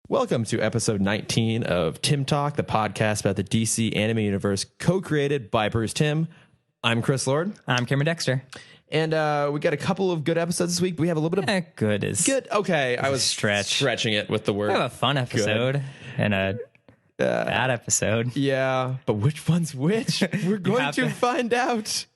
Welcome to episode 19 of Timm Talk, the podcast about the DC anime universe, co-created by Bruce Timm. I'm Chris Lord. I'm Cameron Dexter. And we got a couple of good episodes this week. We have a little bit of... Good is... Good? Okay, I was stretching it with the word. We have a fun episode and a bad episode. Yeah, but which one's which? We're going to find out.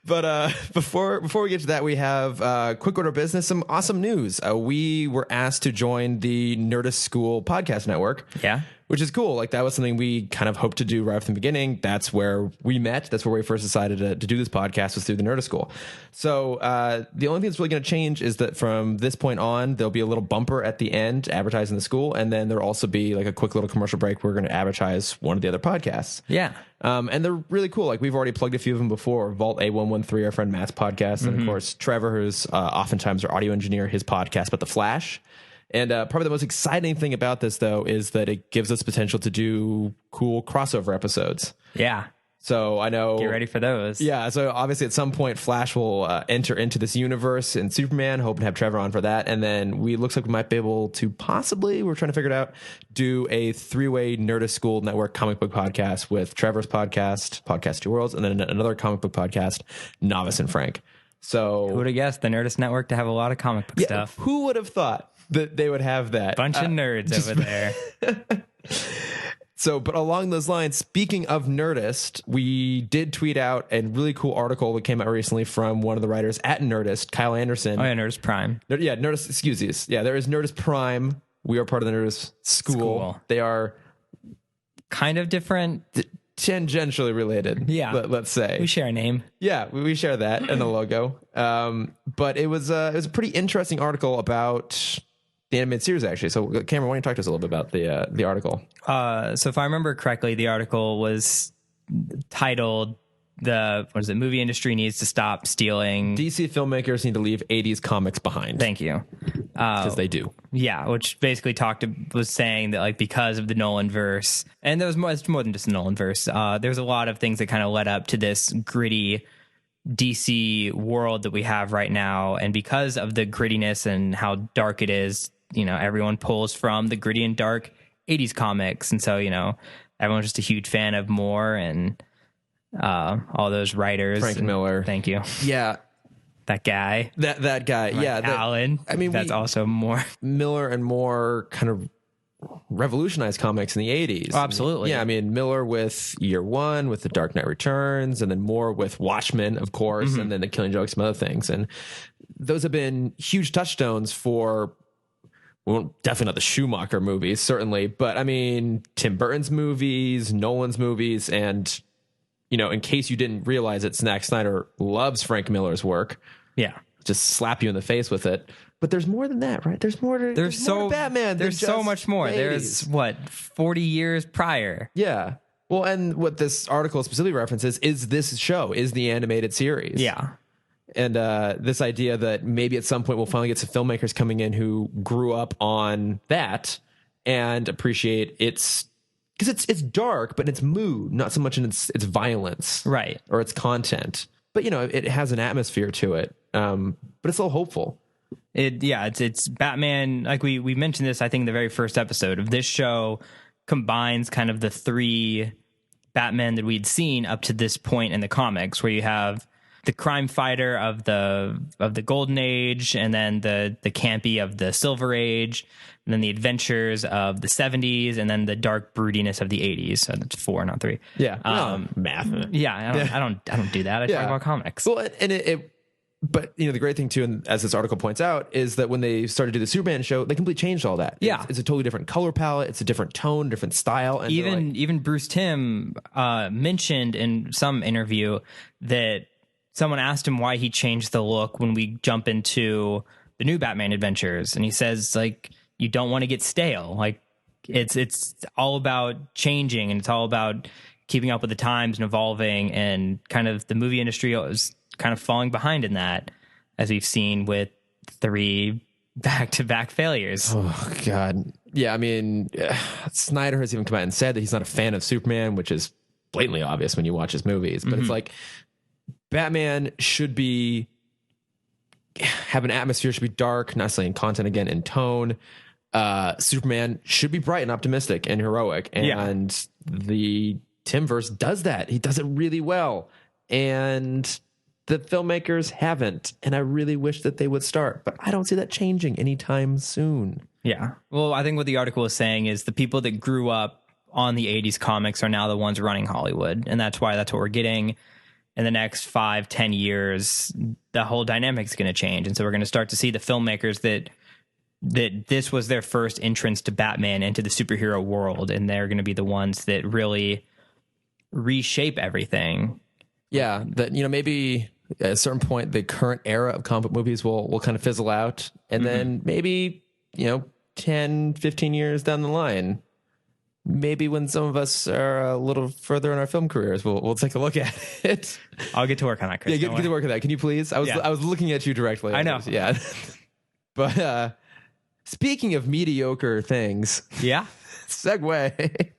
But before we get to that, we have quick order of business, some awesome news. We were asked to join the Nerdist School podcast network. Yeah. Which is cool. Like, that was something we kind of hoped to do right from the beginning. That's where we met. That's where we first decided to do this podcast, was through the Nerdist School. So the only thing that's really going to change is that from this point on, there'll be a little bumper at the end advertising the school. And then there'll also be like a quick little commercial break. We're going to advertise one of the other podcasts. Yeah. And they're really cool. Like, we've already plugged a few of them before. Vault A113, our friend Matt's podcast. And of course, Trevor, who's oftentimes our audio engineer, his podcast about The Flash. And probably the most exciting thing about this, though, is that it gives us potential to do cool crossover episodes. Yeah. So I know... Get ready for those. Yeah. So obviously at some point, Flash will enter into this universe in Superman, hoping to have Trevor on for that. And then looks like we might be able to possibly, we're trying to figure it out, do a three-way Nerdist School Network comic book podcast with Trevor's podcast Two Worlds, and then another comic book podcast, Novice and Frank. So... Who would have guessed the Nerdist Network to have a lot of comic book stuff? Who would have thought that they would have that? Bunch of nerds over there. So, but along those lines, speaking of Nerdist, we did tweet out a really cool article that came out recently from one of the writers at Nerdist, Kyle Anderson. Oh, yeah, Nerdist Prime. Nerdist, excuse me. Yeah, there is Nerdist Prime. We are part of the Nerdist School. They are kind of different. Tangentially related. Yeah. Let's say. We share a name. Yeah, we share that and a logo. But it was a pretty interesting article about the animated series, actually. So, Cameron, why don't you talk to us a little bit about the article? So if I remember correctly, the article was titled movie industry needs to stop stealing. DC filmmakers need to leave 80s comics behind. Thank you. Because they do. Yeah, which basically was saying that, like, because of the Nolan verse, and it's more than just the Nolan verse, there's a lot of things that kind of led up to this gritty DC world that we have right now. And because of the grittiness and how dark it is, everyone pulls from the gritty and dark 80s comics. And so, everyone's just a huge fan of Moore and all those writers. Frank Miller. Thank you. Yeah. That guy. That guy. Yeah. Alan. I mean, that's also Moore. Miller and Moore kind of revolutionized comics in the 80s. Oh, absolutely. Yeah, I mean, Miller with Year One, with The Dark Knight Returns, and then Moore with Watchmen, of course, and then The Killing Joke, some other things. And those have been huge touchstones for... Well, definitely not the Schumacher movies, certainly. But, I mean, Tim Burton's movies, Nolan's movies, and, in case you didn't realize it, Zack Snyder loves Frank Miller's work. Yeah. Just slap you in the face with it. But there's more than that, right? There's more to Batman. There's so much more. 80s. There's, 40 years prior? Yeah. Well, and what this article specifically references is this show, is the animated series. Yeah. And this idea that maybe at some point we'll finally get some filmmakers coming in who grew up on that and appreciate because it's dark, but in its mood, not so much in its violence, right, or its content. But it has an atmosphere to it. But it's still hopeful. It's Batman. Like we mentioned this, I think, in the very first episode of this show, combines kind of the three Batman that we'd seen up to this point in the comics, where you have the crime fighter of the Golden Age, and then the campy of the Silver Age, and then the adventures of the 70s, and then the dark broodiness of the 80s. So that's 4, not 3. Yeah. Math. Yeah. I don't do that. I talk about comics. Well, and but the great thing too, and as this article points out, is that when they started to do the Superman show, they completely changed all that. Yeah. It's a totally different color palette. It's a different tone, different style. And even Bruce Timm mentioned in some interview that someone asked him why he changed the look when we jump into the new Batman adventures. And he says, like, you don't want to get stale. Like, it's all about changing, and it's all about keeping up with the times and evolving, and kind of the movie industry is kind of falling behind in that, as we've seen with 3 back-to-back failures. Oh, God. Yeah, I mean, Snyder has even come out and said that he's not a fan of Superman, which is blatantly obvious when you watch his movies. But it's like, Batman should have an atmosphere, should be dark, not necessarily in content, again, in tone. Superman should be bright and optimistic and heroic. And the Timmverse does that. He does it really well. And the filmmakers haven't. And I really wish that they would start. But I don't see that changing anytime soon. Yeah. Well, I think what the article is saying is the people that grew up on the 80s comics are now the ones running Hollywood. And that's what we're getting in the next 5-10 years. The whole dynamic is going to change. And so we're going to start to see the filmmakers that this was their first entrance to Batman into the superhero world. And they're going to be the ones that really reshape everything. Yeah. That, maybe at a certain point, the current era of comic book movies will kind of fizzle out. And then maybe, 10, 15 years down the line, maybe when some of us are a little further in our film careers, we'll take a look at it. I'll get to work on that, Chris. Yeah, get to work on that. Can you please? I was looking at you directly. I know. Yeah. But speaking of mediocre things. Yeah. Segue.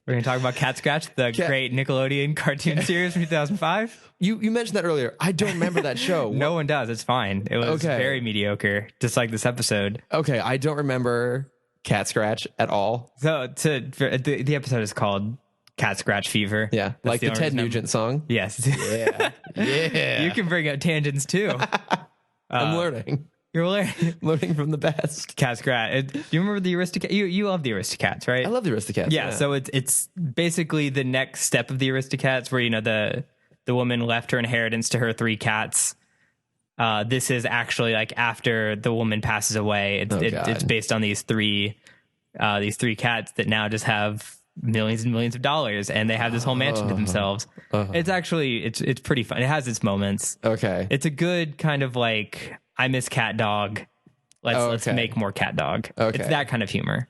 We're going to talk about Cat Scratch, the great Nickelodeon cartoon series from 2005. You mentioned that earlier. I don't remember that show. No one does. It's fine. It was very mediocre, just like this episode. Okay, I don't remember Cat Scratch at all. So the episode is called Cat Scratch Fever. Yeah, like the Ted Nugent song. Yes. Yeah. You can bring up tangents too. I'm learning. You're learning from the best. Cat Scratch. Do you remember the Aristocats? You love the Aristocats, right? I love the Aristocats. Yeah. So it's basically the next step of the Aristocats, where the woman left her inheritance to her 3 cats. This is actually like after the woman passes away. It's based on these three cats that now just have millions and millions of dollars, and they have this whole mansion to themselves. It's actually it's pretty fun. It has its moments. Okay, it's a good kind of like, I miss Cat Dog. Let's make more Cat Dog. Okay. It's that kind of humor.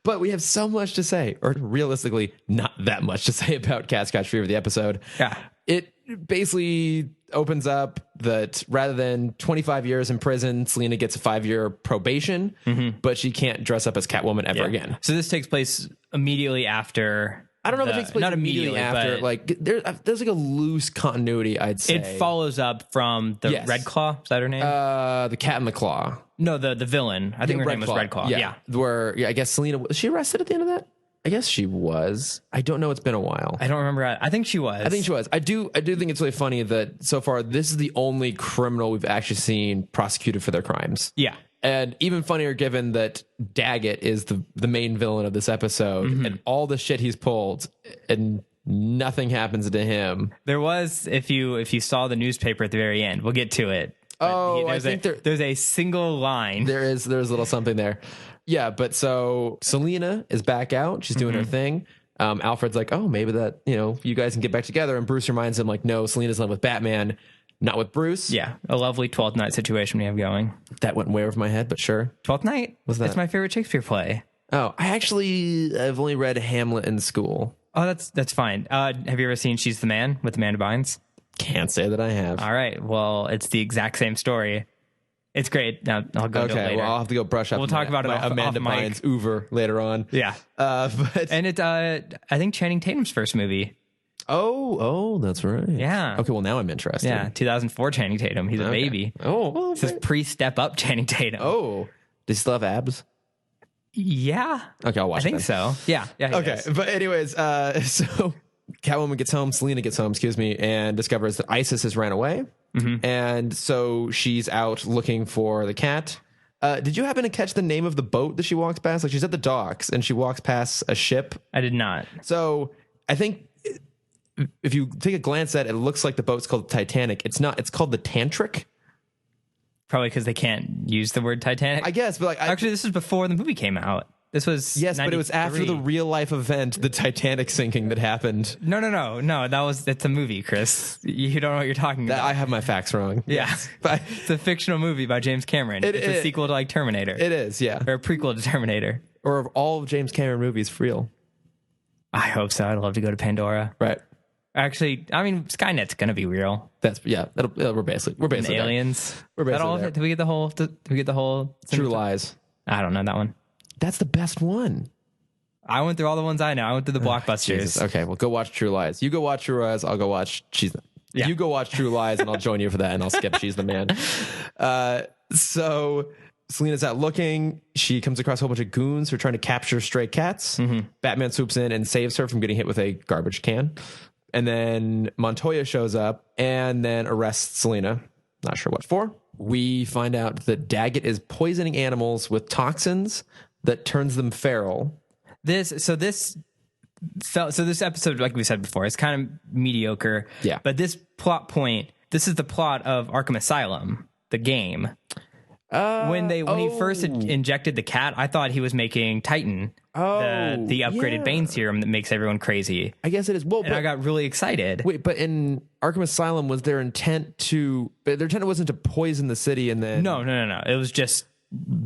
But we have so much to say, or realistically, not that much to say about Cat Scratch Fever, the episode. Yeah. It basically opens up that rather than 25 years in prison, Selena gets a 5-year probation, but she can't dress up as Catwoman ever again. So this takes place immediately after... I don't know if it takes place not immediately after. Like there's like a loose continuity, I'd say. It follows up from the Red Claw. Is that her name? The Cat in the Claw. No, the villain. I think her name was Red Claw. Yeah. Where I guess Selena, was she arrested at the end of that? I guess she was. I don't know. It's been a while. I don't remember. I think she was. I do think it's really funny that so far this is the only criminal we've actually seen prosecuted for their crimes. Yeah. And even funnier given that Daggett is the main villain of this episode and all the shit he's pulled and nothing happens to him. There was, if you saw the newspaper at the very end, we'll get to it. I think there's a single line. There's a little something there. Yeah, but so Selena is back out. She's doing her thing. Alfred's like, oh, maybe that, you guys can get back together. And Bruce reminds him like, no, Selena's not with Batman. Not with Bruce. Yeah, a lovely 12th Night situation we have going. That went way over my head, but sure. 12th Night? What's that? It's my favorite Shakespeare play. Oh, I've only read Hamlet in school. Oh, that's fine. Have you ever seen She's the Man with Amanda Bynes? Can't say that I have. All right. Well, it's the exact same story. It's great. Now I'll go into it later. Okay, well, I'll have to go brush up. We'll talk about it off Amanda mic. Bynes Uber later on. Yeah. And it's I think Channing Tatum's first movie. Oh, that's right. Yeah. Okay, well, now I'm interested. Yeah, 2004 Channing Tatum. He's a baby. Oh. Well, this is pre-step up Channing Tatum. Oh. Does he still have abs? Yeah. Okay, I'll watch it. I think so. Yeah. Okay, but anyways, so Catwoman gets home, Selena gets home, and discovers that Isis has ran away. And so she's out looking for the cat. Did you happen to catch the name of the boat that she walks past? Like, she's at the docks and she walks past a ship. I did not. So I think if you take a glance at it, it looks like the boat's called the Titanic. It's not. It's called the Tantric. Probably because they can't use the word Titanic. I guess, but actually, this was before the movie came out. This was 93. But it was after the real life event, the Titanic sinking that happened. No. It's a movie, Chris. You don't know what you're talking about. I have my facts wrong. Yeah, but it's a fictional movie by James Cameron. It's a sequel to like Terminator. It is, yeah, or a prequel to Terminator, or all of James Cameron movies for real. I hope so. I'd love to go to Pandora. Right. Actually, I mean, Skynet's gonna be real. We're basically and aliens. We're basically there. Did we get the whole True Lies? I don't know that one. That's the best one. I went through all the ones I know. I went through the blockbusters. Jesus. Okay, well, go watch True Lies. You go watch True Lies. I'll go watch You go watch True Lies, and I'll join you for that, and I'll skip She's the Man. So Selena's out looking. She comes across a whole bunch of goons who are trying to capture stray cats. Batman swoops in and saves her from getting hit with a garbage can. And then Montoya shows up and then arrests Selena. Not sure what for. We find out that Daggett is poisoning animals with toxins that turns them feral. This episode, like we said before, is kind of mediocre. Yeah. But this plot point, this is the plot of Arkham Asylum, the game. When he first injected the cat, I thought he was making Titan, the upgraded Bane serum that makes everyone crazy. I guess it is. Well, and I got really excited. Wait, but in Arkham Asylum, was their intent wasn't to poison the city and then... No. It was just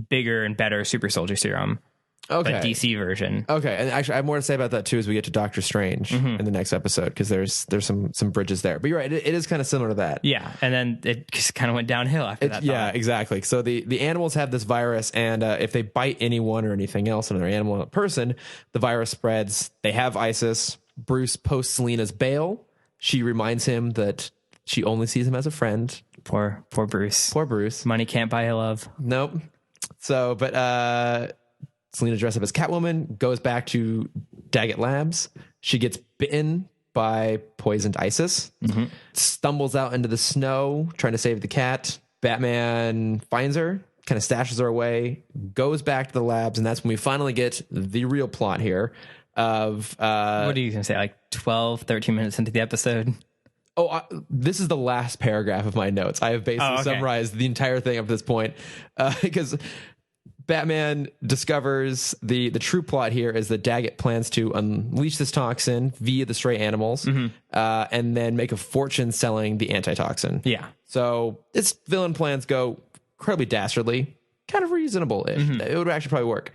bigger and better super soldier serum. Okay. But DC version. Okay, and actually I have more to say about that too as we get to Doctor Strange in the next episode, because there's some bridges there. But you're right, it is kind of similar to that. Yeah, and then it just kind of went downhill after that. Yeah, exactly. So the animals have this virus, and if they bite anyone or anything else, another animal or person, the virus spreads. They have ISIS. Bruce posts Selena's bail. She reminds him that she only sees him as a friend. Poor Bruce. Poor Bruce. Money can't buy love. Nope. So, but Selena dressed up as Catwoman, goes back to Daggett Labs. She gets bitten by poisoned ISIS, stumbles out into the snow trying to save the cat. Batman finds her, kind of stashes her away, goes back to the labs, and that's when we finally get the real plot here of... what are you going to say, like 12, 13 minutes into the episode? This is the last paragraph of my notes. I have basically summarized the entire thing up to this point, because... Batman discovers the true plot here is that Daggett plans to unleash this toxin via the stray animals, and then make a fortune selling the antitoxin. Yeah. So its villain plans go incredibly dastardly, kind of reasonable-ish. It would actually probably work.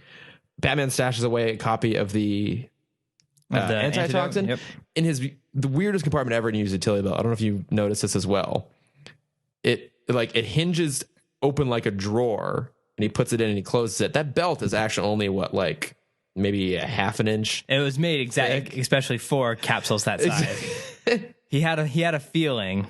Batman stashes away a copy of the antitoxin in the weirdest compartment ever in his utility belt. I don't know if you noticed this as well. It hinges open like a drawer. And he puts it in and he closes it. That belt is actually only maybe a half an inch. It was made especially for capsules that size. He had a feeling.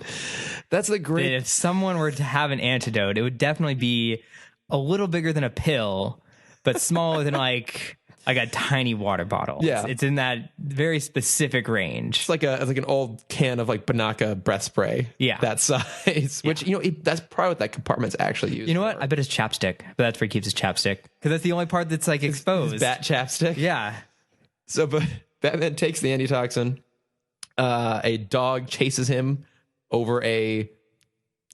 That's the great. That if someone were to have an antidote, it would definitely be a little bigger than a pill, but smaller than like a tiny water bottle. Yeah, it's in that very specific range. It's like an old can of like Banaka breath spray. Yeah, that size. Which that's probably what that compartment's actually used. You know what? I bet it's chapstick, but that's where he keeps his chapstick, because that's the only part that's like exposed. His bat chapstick. Yeah. So, but Batman takes the antitoxin. A dog chases him over a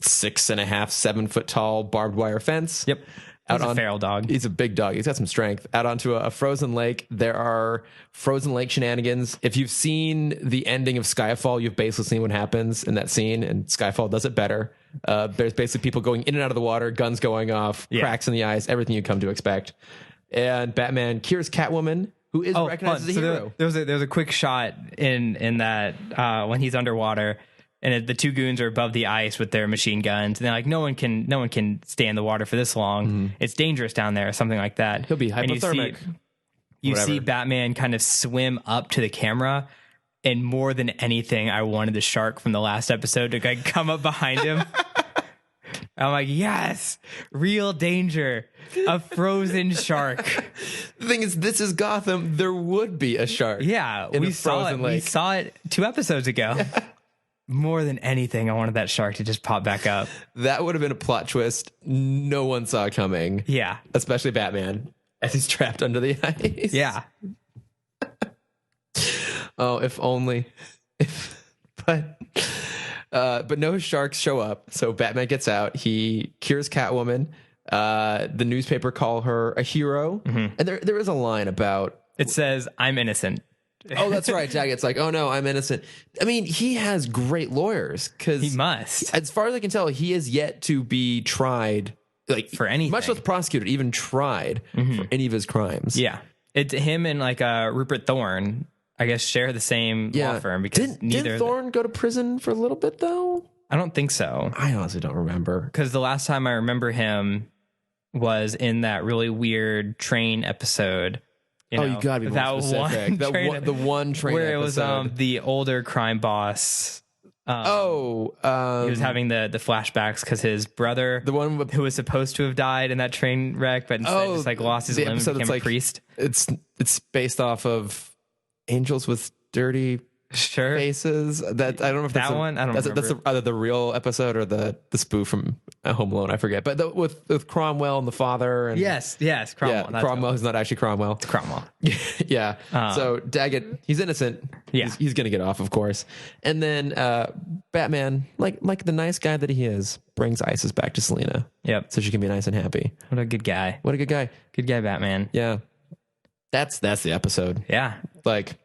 6.5, 7 foot tall barbed wire fence. Yep. He's a feral dog. He's a big dog. He's got some strength. Out onto a frozen lake. There are frozen lake shenanigans. If you've seen the ending of Skyfall, you've basically seen what happens in that scene, and Skyfall does it better. There's basically people going in and out of the water, guns going off, cracks in the ice, everything you come to expect. And Batman cures Catwoman, who is recognized as a hero. There's a quick shot in that when he's underwater. And the two goons are above the ice with their machine guns, and they're like, no one can stay in the water for this long. It's dangerous down there, or something like that. He'll be hypothermic. You see Batman kind of swim up to the camera, and more than anything, I wanted the shark from the last episode to like come up behind him. I'm like, yes, real danger, a frozen shark. The thing is, this is Gotham. There would be a shark. Yeah, we saw it. We saw it 2 episodes ago. More than anything, I wanted that shark to just pop back up. That would have been a plot twist no one saw coming. Yeah. Especially Batman, as he's trapped under the ice. Yeah. Oh, if only. But no sharks show up. So Batman gets out. He cures Catwoman. The newspaper call her a hero. And there is a line about... It says, I'm innocent. Oh, that's right. Daggett's like, oh no, I'm innocent. I mean, he has great lawyers, because he must. As far as I can tell, he is yet to be tried, like for anything, much less prosecuted, even tried for any of his crimes. Yeah, it's him and like Rupert Thorne, I guess, share the same law firm, because didn't Thorne go to prison for a little bit though? I don't think so. I honestly don't remember, because the last time I remember him was in that really weird train episode. You gotta be more specific. The one train where episode. It was the older crime boss He was having the flashbacks because his brother, the one who was supposed to have died in that train wreck, but instead just like lost his limb and became a priest. It's based off of Angels with Dirty Faces. That I don't know if that's that one. I don't remember. That's either the real episode or the spoof from Home Alone. I forget. But with Cromwell and the father. And, yes, Cromwell. Yeah, Cromwell is not actually Cromwell. It's Cromwell. Yeah. So Daggett, he's innocent. Yeah, he's gonna get off, of course. And then Batman, like the nice guy that he is, brings Isis back to Selina. Yep. So she can be nice and happy. What a good guy. Good guy, Batman. Yeah. That's the episode. Yeah. Like.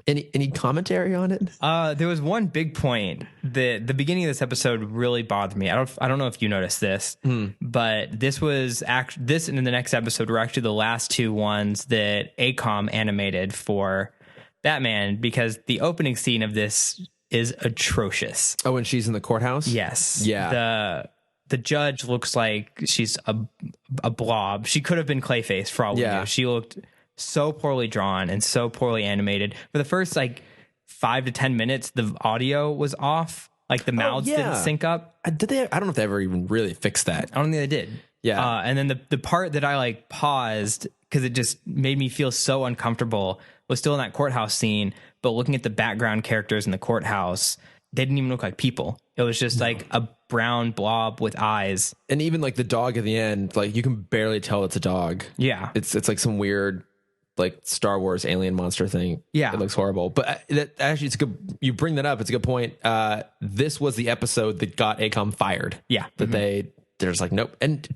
Any commentary on it? There was one big point that the beginning of this episode really bothered me. I don't know if you noticed this, but this and the next episode were actually the last two ones that ACOM animated for Batman, because the opening scene of this is atrocious. Oh, when she's in the courthouse? Yes. Yeah. The judge looks like she's a blob. She could have been Clayface for all we knew. She looked so poorly drawn and so poorly animated. For the first like 5 to 10 minutes, the audio was off. Like the mouths didn't sync up. Did they? I don't know if they ever even really fixed that. I don't think they did. Yeah. And then the part that I like paused because it just made me feel so uncomfortable was still in that courthouse scene. But looking at the background characters in the courthouse, they didn't even look like people. It was just like a brown blob with eyes. And even like the dog at the end, like you can barely tell it's a dog. Yeah. It's like some weird like Star Wars alien monster thing. Yeah. It looks horrible. But actually, it's good. You bring that up. It's a good point. This was the episode that got ACOM fired. Yeah. That they're just like, nope. And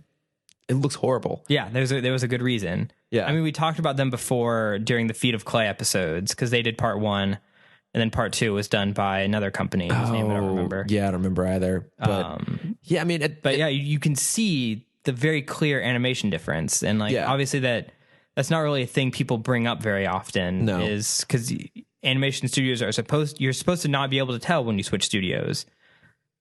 it looks horrible. Yeah. There was a good reason. Yeah. I mean, we talked about them before during the Feet of Clay episodes because they did part 1 and then part 2 was done by another company whose name I don't remember. Yeah, I don't remember either. But yeah, I mean, you can see the very clear animation difference. And like, obviously that's not really a thing people bring up very often. No. Is because animation studios you're supposed to not be able to tell when you switch studios,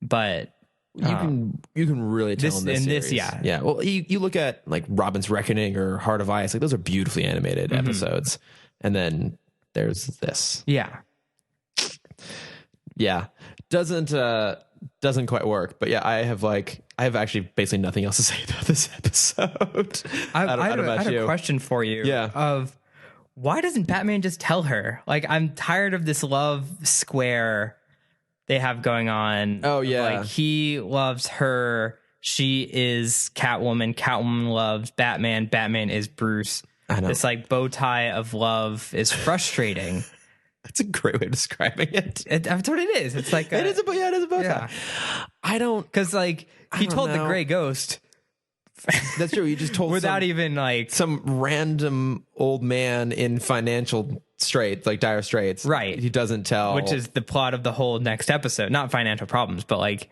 but you can really tell in this series. Yeah. Well, you look at like Robin's Reckoning or Heart of Ice, like those are beautifully animated episodes, and then there's this. Yeah, doesn't quite work, but yeah, I have actually basically nothing else to say about this episode. I had a question for you. Yeah. Of why doesn't Batman just tell her? Like, I'm tired of this love square they have going on. Oh yeah. Like he loves her. She is Catwoman. Catwoman loves Batman. Batman is Bruce. I know. This like bow tie of love is frustrating. That's a great way of describing it. That's what it is. It's like it is a bow tie. I don't, because like he told the Gray Ghost. That's true. He just told without even like some random old man in financial straits, like dire straits. Right. He doesn't tell, which is the plot of the whole next episode. Not financial problems, but like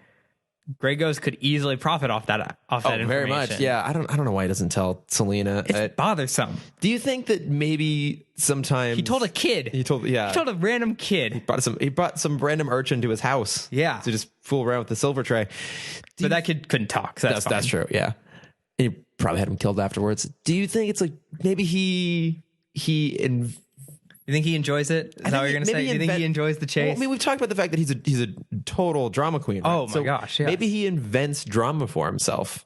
Gray Ghost could easily profit off that information. Very much. Yeah. I don't know why he doesn't tell Selina. It's bothersome. Do you think that maybe sometimes he told a kid? He told a random kid. He brought some random urchin to his house. Yeah. To just fool around with the silver tray. But that kid couldn't talk. So that's true. Yeah. He probably had him killed afterwards. Do you think it's like maybe you think he enjoys it? Is that what you're going to say? You think he enjoys the chase? Well, I mean, we've talked about the fact that he's a total drama queen. Right? Oh my gosh! Yeah. Maybe he invents drama for himself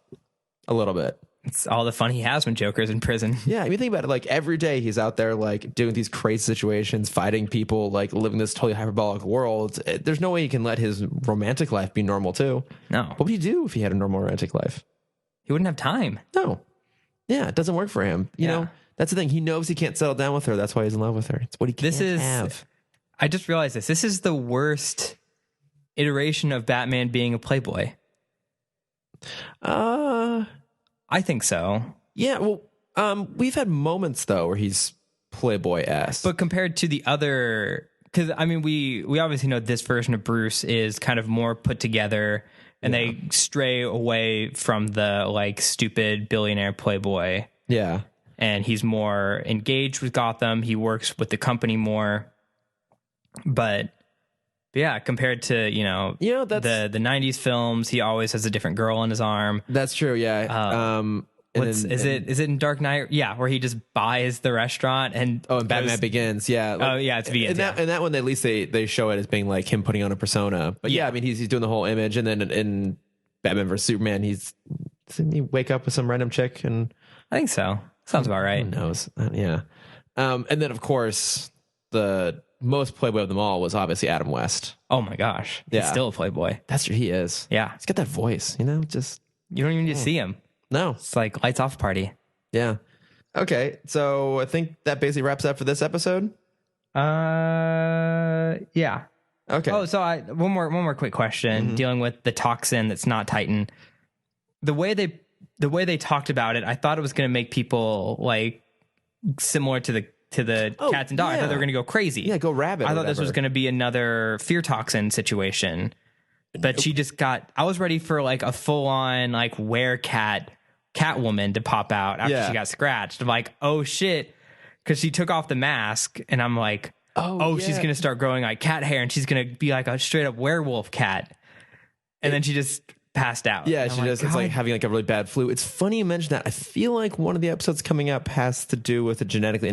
a little bit. It's all the fun he has when Joker's in prison. Yeah, I mean, think about it. Like every day he's out there, like doing these crazy situations, fighting people, like living this totally hyperbolic world. There's no way he can let his romantic life be normal too. No. What would he do if he had a normal romantic life? He wouldn't have time. No. Yeah, it doesn't work for him. You know. That's the thing. He knows he can't settle down with her. That's why he's in love with her. It's what he can't have. I just realized this. This is the worst iteration of Batman being a playboy. I think so. Yeah. Well, we've had moments though where he's playboy-esque. But compared to the other, because I mean, we obviously know this version of Bruce is kind of more put together, and they stray away from the like stupid billionaire playboy. Yeah. And he's more engaged with Gotham. He works with the company more. But yeah, compared to, that's the 90s films, he always has a different girl on his arm. That's true, yeah. Is it in Dark Knight? Yeah, where he just buys the restaurant and Batman Begins. Yeah. It's Begins. And that one, at least they show it as being like him putting on a persona. But yeah, I mean, he's doing the whole image, and then in Batman vs Superman, didn't he wake up with some random chick? And I think so. Sounds about right. Who knows? Yeah. And then of course the most playboy of them all was obviously Adam West. Oh my gosh, he's still a playboy. That's true. He is. Yeah, he's got that voice. Just you don't even need to see him. No, it's like lights off party. Yeah. Okay, so I think that basically wraps up for this episode. Yeah. Okay. Oh, so one more quick question dealing with the toxin that's not Titan. The way they talked about it, I thought it was going to make people like similar to the cats and dogs. I thought they were going to go crazy. Yeah, go rabbit. I thought this was going to be another fear toxin situation. But she just I was ready for like a full on like Catwoman to pop out after she got scratched. I'm like, oh shit. Cause she took off the mask and I'm like, she's going to start growing like cat hair and she's going to be like a straight up werewolf cat. And then she just passed out. Yeah, she just, it's like having like a really bad flu. It's funny you mentioned that. I feel like one of the episodes coming up has to do with a genetically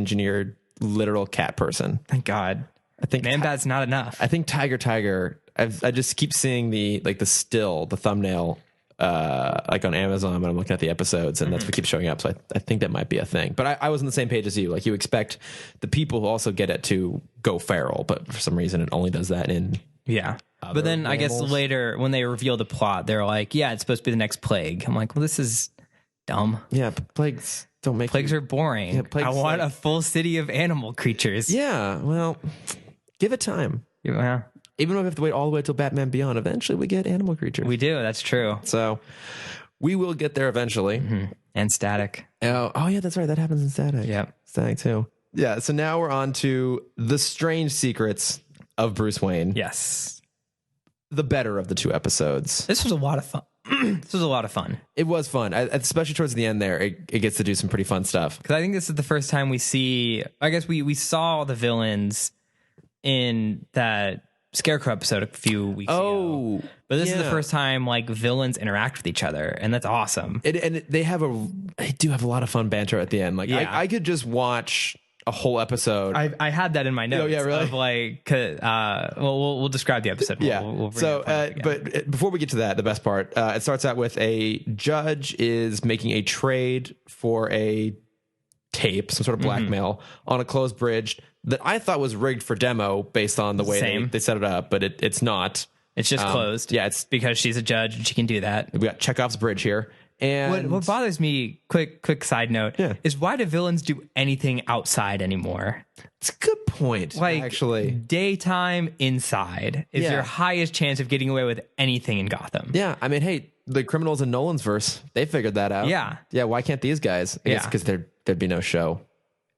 literal cat person. Thank God. I think Man-Bat's not enough. I think Tiger. I just keep seeing the thumbnail like on Amazon when I'm looking at the episodes, and that's what keeps showing up. So I think that might be a thing. But I was on the same page as you. Like, you expect the people who also get it to go feral, but for some reason it only does that in But then I guess later when they reveal the plot, they're like, yeah, it's supposed to be the next plague. I'm like, well, this is dumb. Yeah, but plagues don't make plagues are boring. Yeah, I want a full city of animal creatures. Yeah, well, give it time. Yeah. Even if we have to wait all the way till Batman Beyond, eventually we get animal creatures. We do. That's true. So we will get there eventually. And Static. Oh, yeah, that's right. That happens in Static. Yeah. Static too. Yeah. So now we're on to the strange secrets of Bruce Wayne. Yes. The better of the two episodes. This was a lot of fun. This was a lot of fun. It was fun, especially towards the end there. It gets to do some pretty fun stuff. Because I think this is the first time we see, I guess we saw the villains in that Scarecrow episode a few weeks ago. But this is the first time like villains interact with each other, and that's awesome. They do have a lot of fun banter at the end. Like I could just watch a whole episode. I had that in my notes. Oh, yeah, really? Of like, we'll describe the episode. We'll but before we get to that, the best part, it starts out with a judge is making a trade for a tape, some sort of blackmail on a closed bridge that I thought was rigged for demo based on the way they set it up, but it's not. It's just closed. Yeah, it's because she's a judge and she can do that. We got Chekhov's bridge here. And what bothers me, quick side note, is why do villains do anything outside anymore? It's a good point. Like, actually, daytime inside is your highest chance of getting away with anything in Gotham. Yeah, I mean, hey, the criminals in Nolan's verse, they figured that out. Yeah. Why can't these guys? I guess because there'd be no show.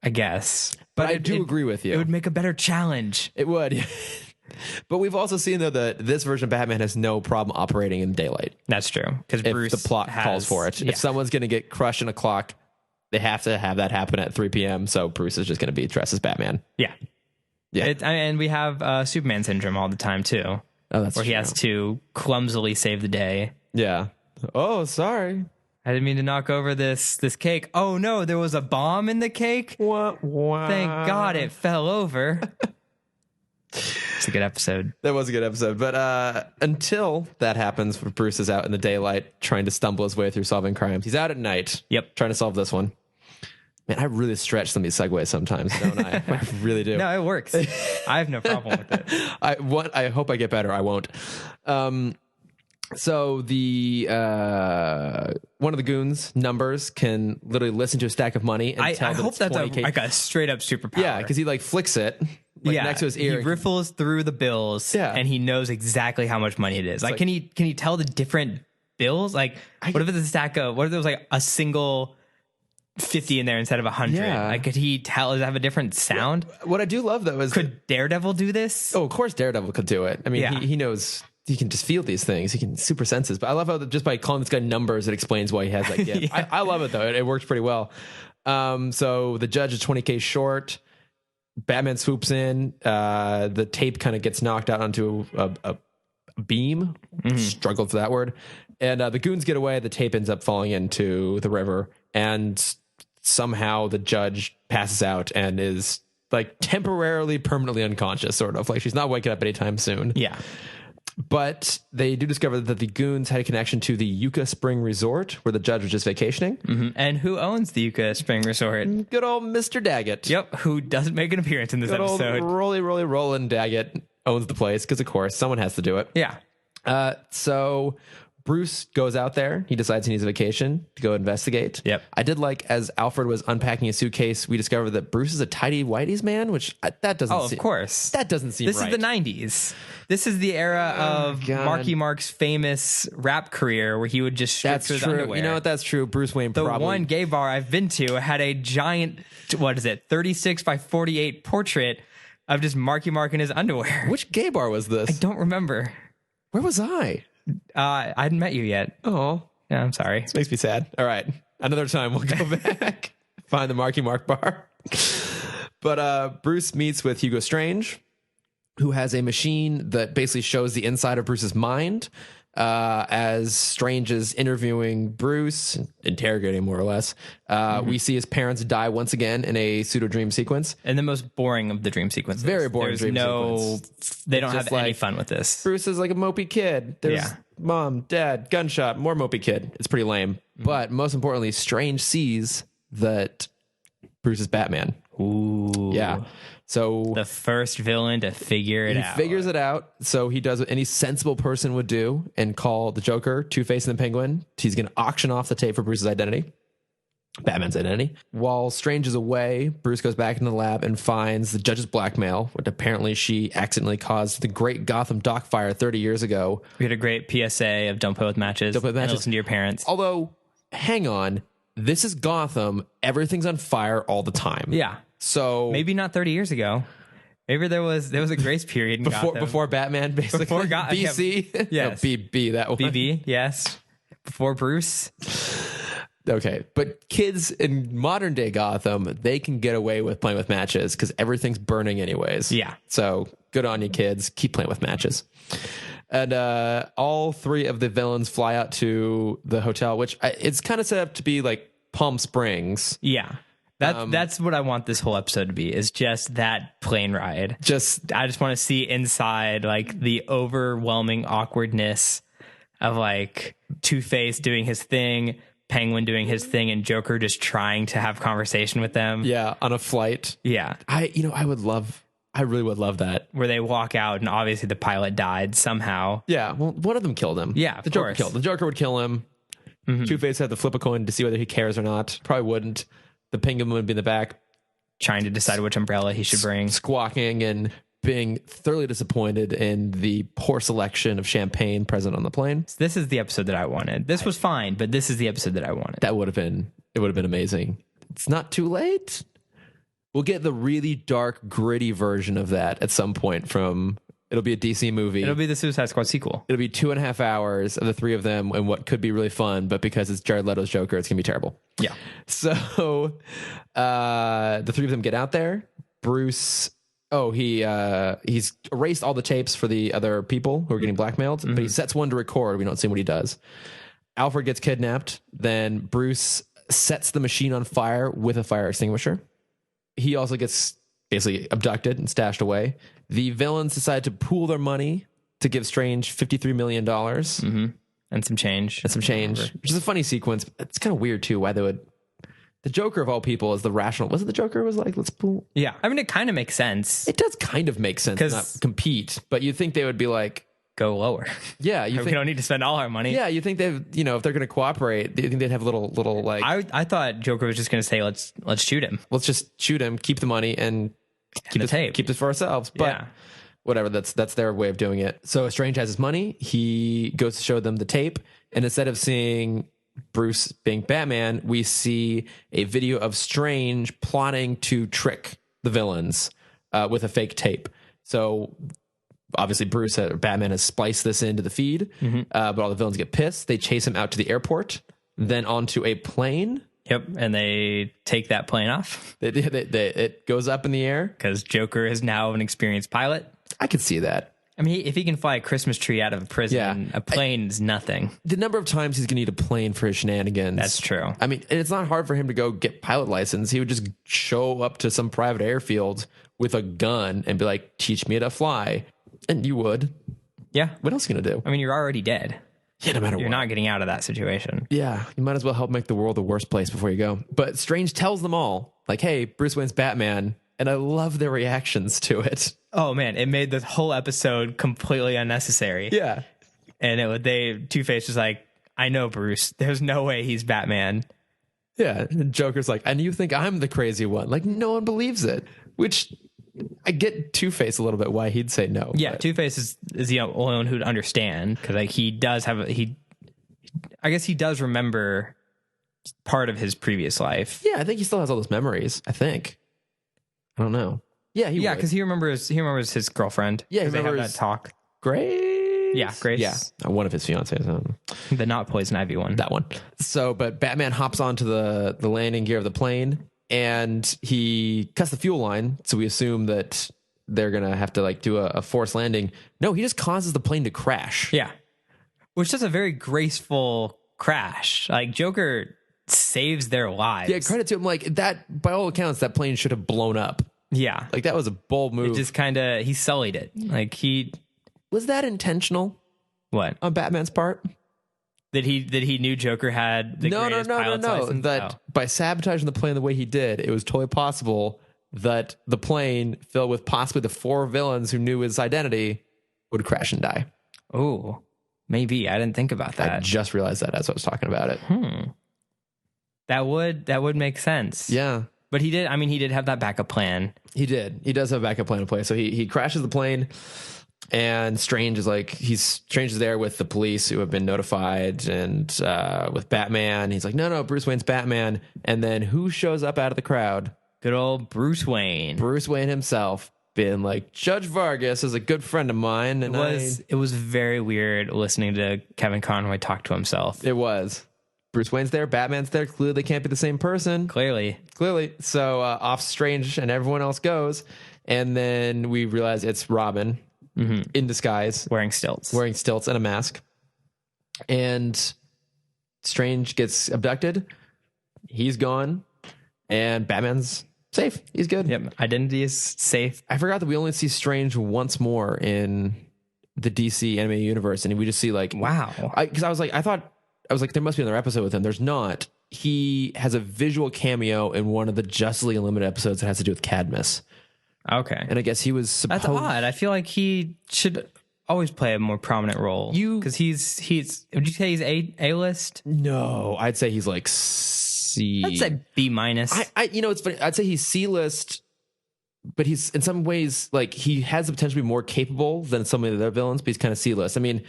I guess, but I do agree with you. It would make a better challenge. It would. But we've also seen, though, that this version of Batman has no problem operating in daylight. That's true. Because Bruce, the plot calls for it. If someone's going to get crushed in a clock, they have to have that happen at 3 p.m. So Bruce is just going to be dressed as Batman. Yeah. And we have Superman syndrome all the time, too. Oh, that's where true. He has to clumsily save the day. Yeah. Oh, sorry. I didn't mean to knock over this cake. Oh, no, there was a bomb in the cake? Wah. Thank God it fell over. It's a good episode. That was a good episode. But until that happens, Bruce is out in the daylight trying to stumble his way through solving crimes. He's out at night. Yep. Trying to solve this one. Man, I really stretch some of these segues sometimes, don't I? I really do. No, it works. I have no problem with it. I hope I get better. I won't. So the one of the goons, Numbers, can literally listen to a stack of money and tell I hope that's like a straight up superpower. Yeah, because he like flicks it next to his ear. He riffles through the bills and he knows exactly how much money it is. Like, can he tell the different bills? Like, what if it's a stack of, what if there was like a single 50 in there instead of 100? Yeah. Like, could he tell, does it have a different sound? What I do love, though, is... Could Daredevil do this? Oh, of course Daredevil could do it. I mean, he knows... He can just feel these things. He can super senses. But I love how just by calling this guy Numbers, it explains why he has that gift. I love it, though. It works pretty well. So the judge is $20K short. Batman swoops in. The tape kind of gets knocked out onto a beam. Struggled for that word. And the goons get away. The tape ends up falling into the river. and somehow the judge passes out and is like temporarily, permanently unconscious, sort of like she's not waking up anytime soon. Yeah. But they do discover that the goons had a connection to the Yucca Spring Resort where the judge was just vacationing. Mm-hmm. And who owns the Yucca Spring Resort? Good old Mr. Daggett. Yep, who doesn't make an appearance in this Good episode. old Roly Roland Daggett owns the place because, of course, someone has to do it. Yeah. So Bruce goes out there. He decides he needs a vacation to go investigate. Yep. I did like, as Alfred was unpacking his suitcase, we discovered that Bruce is a tidy whitey's man, which that doesn't Oh, of course. That doesn't seem This right. is the 90s. This is the era of God. Marky Mark's famous rap career where he would just strip That's to his true. underwear. You know what? That's true. Bruce Wayne The probably... one gay bar I've been to had a giant, 36 by 48 portrait of just Marky Mark in his underwear. Which gay bar was this? I don't remember. Where was I? I hadn't met you yet. Oh, Yeah, I'm sorry. this makes me sad. All right. Another time we'll go back, find the Marky Mark bar. But Bruce meets with Hugo Strange, who has a machine that basically shows the inside of Bruce's mind as Strange is interviewing Bruce, interrogating him more or less. We see his parents die once again in a pseudo dream sequence. And the most boring of the dream sequences. Very boring There's dream sequence. They don't Just have any like- fun with this. Bruce is like a mopey kid. There's Yeah. mom, dad, gunshot, more mopey kid. It's pretty lame. But most importantly, Strange sees that Bruce is Batman. Ooh. Yeah. So The first villain to figure it out. he figures it out. So he does what any sensible person would do and call the Joker, Two-Face, and the Penguin. He's going to auction off the tape for Bruce's identity, Batman's identity. While Strange is away, Bruce goes back into the lab and finds the judge's blackmail, which apparently she accidentally caused the great Gotham dock fire 30 years ago. We had a great PSA of don't play with matches. Don't play with and matches. listen to your parents. Although, hang on, this is Gotham. Everything's on fire all the time. Yeah. So Maybe not 30 years ago. Maybe there was a grace period in Gotham. before Batman, basically. Before Gotham, BC? yes. No, BB, that one. BB, yes. Before Bruce. Okay, but kids in modern day Gotham, they can get away with playing with matches because everything's burning anyways. Yeah. So good on you, kids. Keep playing with matches. And all three of the villains fly out to the hotel, which it's kind of set up to be like Palm Springs. Yeah. That's what I want this whole episode to be, is just that plane ride. I just want to see inside, like, the overwhelming awkwardness of, like, Two-Face doing his thing, Penguin doing his thing, and Joker just trying to have conversation with them. Yeah, on a flight. Yeah. I really would love that. Where they walk out and obviously the pilot died somehow. Yeah, well, one of them killed him. Yeah, of the Joker course. killed. The Joker would kill him. Two-Face had to flip a coin to see whether he cares or not. Probably wouldn't. The Penguin would be in the back, Trying to decide which umbrella he should bring. squawking and being thoroughly disappointed in the poor selection of champagne present on the plane. This is the episode that I wanted. This was fine, but this is the episode that I wanted. That would have been amazing. It's not too late. We'll get the really dark, gritty version of that at some point it'll be a DC movie. It'll be the Suicide Squad sequel. It'll be 2.5 hours of the three of them and what could be really fun, but because it's Jared Leto's Joker, it's going to be terrible. Yeah. So the three of them get out there. Bruce, he's erased all the tapes for the other people who are getting blackmailed, but he sets one to record. We don't see what he does. Alfred gets kidnapped. Then Bruce sets the machine on fire with a fire extinguisher. He also gets basically abducted and stashed away. The villains decide to pool their money to give Strange $53 million. And some change. Which is a funny sequence. It's kind of weird, too, why they would... The Joker, of all people, is the rational... Was it the Joker who was like, let's pool? Yeah. I mean, it kind of makes sense. It does kind of make sense to 'Cause- not compete, but you'd think they would be like... Go lower. Yeah, you We think... don't need to spend all our money. Yeah, you think they've... You know, if they're going to cooperate, you think they'd have little like... I thought Joker was just going to say, let's shoot him. let's just shoot him, keep the money, and The tape. keep this for ourselves. But Yeah. whatever, that's their way of doing it. So Strange has his money. He goes to show them the tape, and instead of seeing Bruce being Batman, we see a video of Strange plotting to trick the villains with a fake tape. So obviously Batman has spliced this into the feed, but all the villains get pissed. They chase him out to the airport, then onto a plane. Yep. And they take that plane off It goes up in the air. because Joker is now an experienced pilot. I could see that. I mean, if he can fly a Christmas tree out of a prison, a plane is nothing. The number of times he's going to need a plane for his shenanigans. That's true. I mean, and it's not hard for him to go get pilot license. He would just show up to some private airfield with a gun and be like, teach me to fly. And you would. Yeah. What else are you going to do? I mean, you're already dead. Yeah, no matter what. You're not getting out of that situation. Yeah, you might as well help make the world a worse place before you go. But Strange tells them all, like, hey, Bruce Wayne's Batman. And I love their reactions to it. Oh man, it made the whole episode completely unnecessary. Yeah. And Two-Face was like, I know Bruce. There's no way he's Batman. Yeah. And Joker's like, and you think I'm the crazy one. Like, no one believes it. Which I get Two-Face a little bit why he'd say no. Yeah, but. Two-Face is the only one who'd understand, because like he does have I guess he does remember part of his previous life. Yeah, I think he still has all those memories. I think. I don't know. Yeah, because he remembers his girlfriend. Yeah, he they have remembers that talk. Grace. Yeah, Grace. Yeah, one of his fiancées. The not Poison Ivy one. That one. So, but Batman hops onto the landing gear of the plane and he cuts the fuel line. So we assume that they're gonna have to like do a forced landing. No, he just causes the plane to crash. Yeah, which is a very graceful crash. Like Joker saves their lives. Yeah, credit to him. Like that, by all accounts, that plane should have blown up. Yeah, like that was a bold move. It just he sullied it. Like was that intentional? What on Batman's part? That he knew Joker had the greatest pilot's license? That by sabotaging the plane the way he did, it was totally possible that the plane filled with possibly the 4 villains who knew his identity would crash and die. Oh, maybe I didn't think about that. I just realized that as I was talking about it. That would make sense. Yeah. But he did have that backup plan. He did. He does have a backup plan in place. So he crashes the plane and Strange is there with the police who have been notified and with Batman. He's like, no, Bruce Wayne's Batman. And then who shows up out of the crowd? Good old Bruce Wayne. Bruce Wayne himself, being like, Judge Vargas is a good friend of mine. And it was very weird listening to Kevin Conroy talk to himself. It was. Bruce Wayne's there, Batman's there. Clearly, they can't be the same person. Clearly. So off Strange and everyone else goes. And then we realize it's Robin in disguise. Wearing stilts and a mask. And Strange gets abducted. He's gone. And Batman's safe. He's good. Yep. Identity is safe. I forgot that we only see Strange once more in the DC animated universe. And we just see like... Wow. Because I was like, there must be another episode with him. There's not. He has a visual cameo in one of the Justice League Unlimited episodes that has to do with Cadmus. Okay. And I guess he was supposed... That's odd. I feel like he should always play a more prominent role. Because he's... Would you say he's A-list? No. I'd say he's like C... I'd say B-. It's funny. I'd say he's C-list, but he's in some ways, like, he has the potential to be more capable than some of the other villains, but he's kind of C-list. I mean...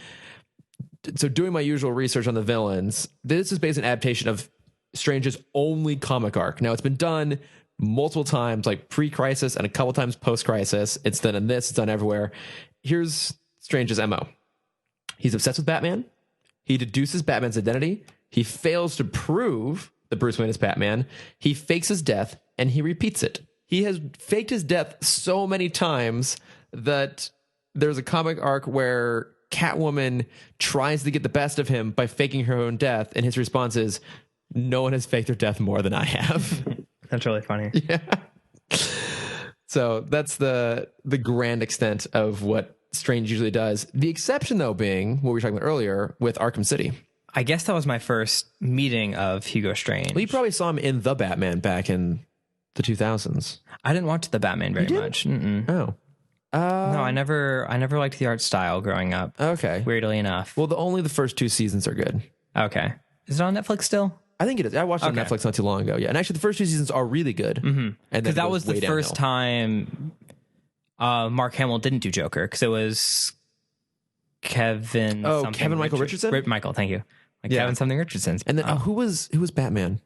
So doing my usual research on the villains, this is based on adaptation of Strange's only comic arc. Now, it's been done multiple times, like pre-crisis and a couple times post-crisis. It's done in this, it's done everywhere. Here's Strange's MO. He's obsessed with Batman. He deduces Batman's identity. He fails to prove that Bruce Wayne is Batman. He fakes his death, and he repeats it. He has faked his death so many times that there's a comic arc where Catwoman tries to get the best of him by faking her own death, and his response is, no one has faked their death more than I have. That's really funny. Yeah. So that's the grand extent of what Strange usually does. The exception, though, being what we were talking about earlier with Arkham City. I guess that was my first meeting of Hugo Strange. Well, you probably saw him in The Batman back in the 2000s. I didn't watch The Batman very much. Oh. No, I never liked the art style growing up. Okay. Weirdly enough. Well, only the first 2 seasons are good. Okay. Is it on Netflix still? I think it is. I watched it on Netflix not too long ago. Yeah. And actually the first 2 seasons are really good. Mm-hmm. Because that was the first time Mark Hamill didn't do Joker, because it was Kevin Michael Richardson? Michael, thank you. Kevin something Richardson. And then who was Batman?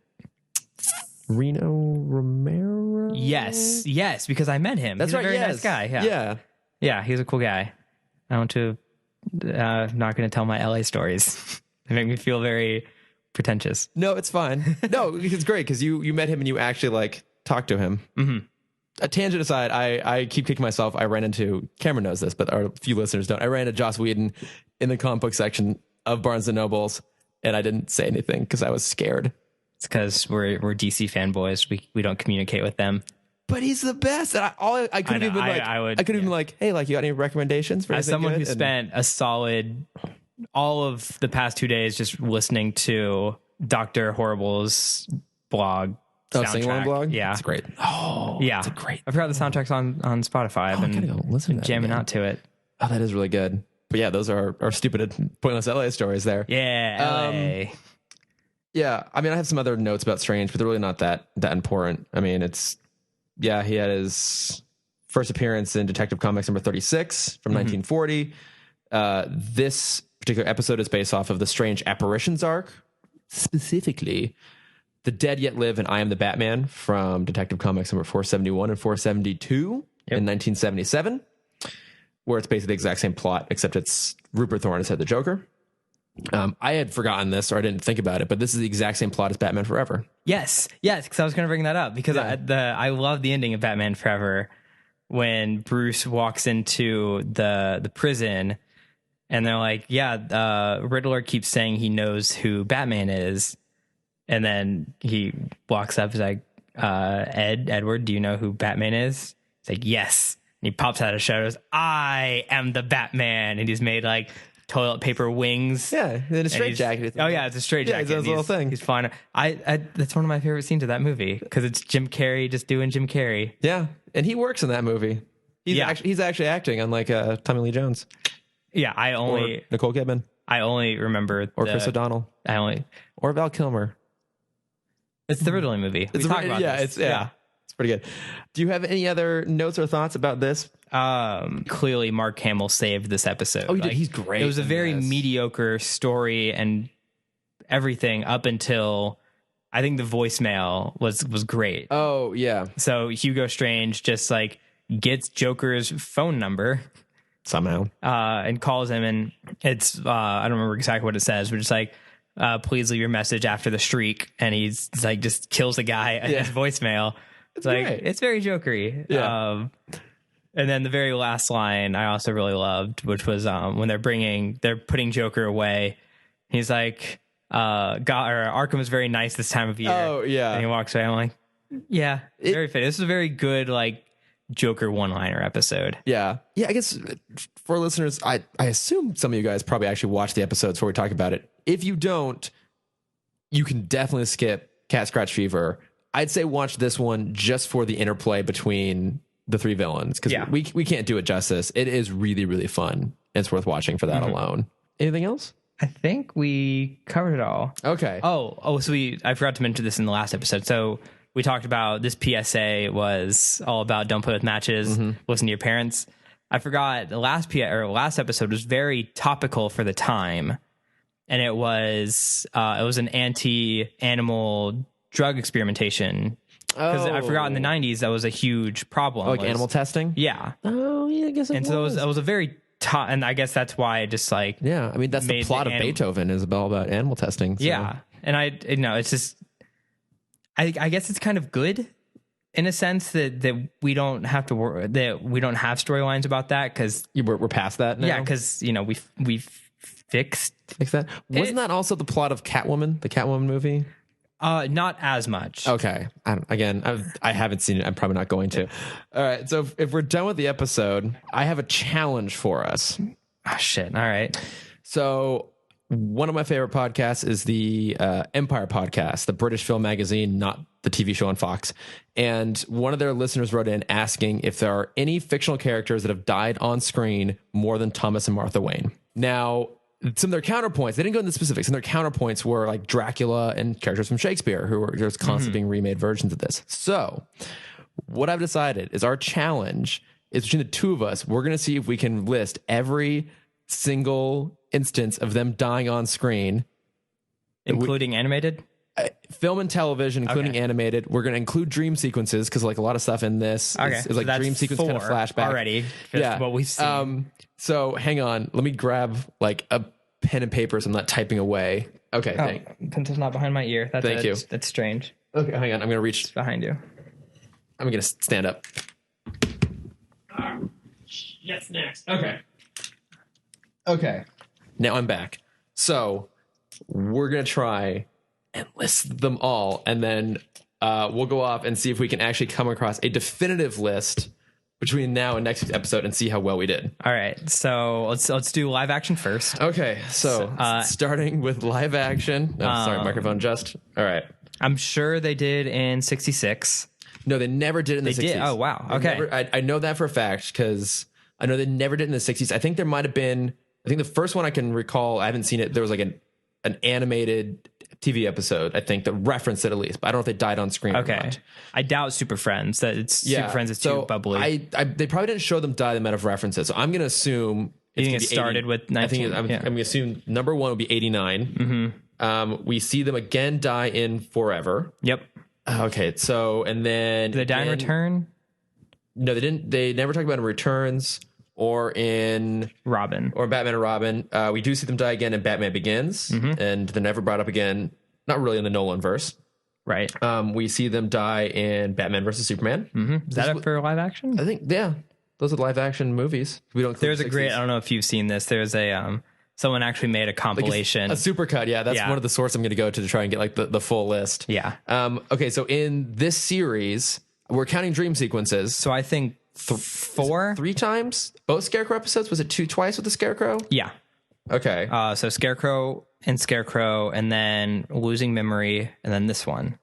Reno Romero? Yes, because I met him. That's He's right. a very nice guy. Yeah, he's a cool guy. I want to not going to tell my LA stories. They make me feel very pretentious. No, it's fine. No, it's great because you met him and you actually like talked to him. Mm-hmm. a tangent aside, I keep kicking myself. I ran into, Cameron knows this, but our few listeners don't. I ran into Joss Whedon in the comic book section of Barnes and Nobles, and I didn't say anything because I was scared. It's because we're DC fanboys. We don't communicate with them. But he's the best. And I could have even been like, I could have been like, hey, like, you got any recommendations for as someone who spent a solid all of the past 2 days just listening to Dr. Horrible's blog. Sing-along blog? Yeah. It's great. Oh, yeah. It's great. I forgot the soundtrack's on Spotify. I've been go listen to that jamming again. out to it. Oh, that is really good. But yeah, those are stupid, pointless LA stories there. Yeah, LA. Yeah, I mean, I have some other notes about Strange, but they're really not that important. I mean, he had his first appearance in Detective Comics number 36 from 1940. This particular episode is based off of the Strange Apparitions arc, specifically The Dead Yet Live and I Am the Batman from Detective Comics number 471 and 472 in 1977, where it's basically the exact same plot, except it's Rupert Thorne instead of the Joker. I had forgotten this, or I didn't think about it, but this is the exact same plot as Batman Forever. Yes, because I was going to bring that up because I love the ending of Batman Forever when Bruce walks into the prison and they're like, Riddler keeps saying he knows who Batman is, and then he walks up, he's like, Edward, do you know who Batman is? He's like, yes. And he pops out of shadows, I am the Batman, and he's made like toilet paper wings. Yeah, in a straight jacket. Oh yeah, it's a straight jacket. Yeah, it's a little thing. He's fine. That's one of my favorite scenes of that movie because it's Jim Carrey just doing Jim Carrey. Yeah, and he works in that movie. He's actually acting, unlike Tommy Lee Jones. Yeah, or Nicole Kidman. I only remember Chris O'Donnell. Or Val Kilmer. It's the Riddler movie. It's pretty good. Do you have any other notes or thoughts about this? Clearly Mark Hamill saved this episode. Oh, he did. He's great. It was a very mediocre story and everything up until I think the voicemail was great. Oh, yeah. So Hugo Strange just like gets Joker's phone number somehow and calls him, and it's I don't remember exactly what it says, but it's like, please leave your message after the shriek, and he's like just kills the guy in his voicemail. It's like great. It's very jokery. Yeah. And then the very last line I also really loved, which was when they're putting Joker away. He's like, Arkham is very nice this time of year. Oh yeah. And he walks away. I'm like, yeah, very fit. This is a very good like Joker one-liner episode. Yeah. I guess for listeners, I assume some of you guys probably actually watch the episodes before we talk about it. If you don't, you can definitely skip Cat Scratch Fever. I'd say watch this one just for the interplay between the three villains, because we can't do it justice. It is really, really fun. It's worth watching for that alone. Anything else? I think we covered it all. Okay. So I forgot to mention this in the last episode. So we talked about this PSA was all about don't play with matches, listen to your parents. I forgot the last episode was very topical for the time, and it was an anti-animal drug experimentation. Because I forgot in the 90s that was a huge problem. Like animal testing? Yeah. Oh, yeah, I guess it was. And so it was a very and I guess that's why I just like... Yeah, I mean, that's the plot of Beethoven is all about animal testing. So. Yeah. And it's just... I guess it's kind of good in a sense that we don't have to that we don't have storylines about that because... We're past that now? Yeah, because, we've fixed that. Wasn't that also the plot of Catwoman, the Catwoman movie? Not as much. Okay. I haven't seen it. I'm probably not going to. All right. So if we're done with the episode, I have a challenge for us. Oh, shit. All right. So one of my favorite podcasts is the Empire podcast, the British film magazine, not the TV show on Fox. And one of their listeners wrote in asking if there are any fictional characters that have died on screen more than Thomas and Martha Wayne. Now, some of their counterpoints, they didn't go into the specifics, and their counterpoints were like Dracula and characters from Shakespeare, who were just constantly being remade versions of this. So what I've decided is our challenge is between the two of us. We're going to see if we can list every single instance of them dying on screen. Including animated? Film and television, including animated. We're going to include dream sequences because like a lot of stuff in this is like dream sequence kind of flashback. Already. Yeah. What we've seen. So hang on. Let me grab like a pen and paper so I'm not typing away. Okay. Pencil's not behind my ear. Thank you. That's strange. Okay, hang on. I'm going to reach. It's behind you. I'm gonna stand up. Yes, next. Okay. Now I'm back. So we're gonna try and list them all, and then we'll go off and see if we can actually come across a definitive list between now and next week's episode and see how well we did. All right, so let's do live action first. Okay, so starting with live action. Oh, sorry, microphone just. All right. I'm sure they did in 66. No, they never did in the 60s. They did? Oh, wow. Okay. I know that for a fact because I know they never did in the 60s. I think there might have been, I think the first one I can recall, I haven't seen it, there was like an animated TV episode, I think, that referenced it at least, but I don't know if they died on screen or not. I doubt Super Friends. Super Friends is too bubbly. They probably didn't show them die the amount of references, so I'm going to assume it started with 19. I'm going to assume number one would be 89. We see them again die in Forever. Yep. Okay, so, and then... Did they die in Return? No, they didn't. They never talk about in Returns or in... Robin. Or Batman and Robin. We do see them die again in Batman Begins, and they're never brought up again, not really in the Nolan verse. Right. We see them die in Batman versus Superman. Is that it for live action? I think, yeah. Those are live action movies. We don't. There's a great, I don't know if you've seen this, there's a... someone actually made a compilation. Like a supercut, yeah. That's one of the sources I'm going to go to try and get like the full list. Yeah. Okay, so in this series, we're counting dream sequences. So I think 4? 3 times? Both Scarecrow episodes? Was it 2 twice with the Scarecrow? Yeah. Okay. So Scarecrow, and then Losing Memory, and then this one.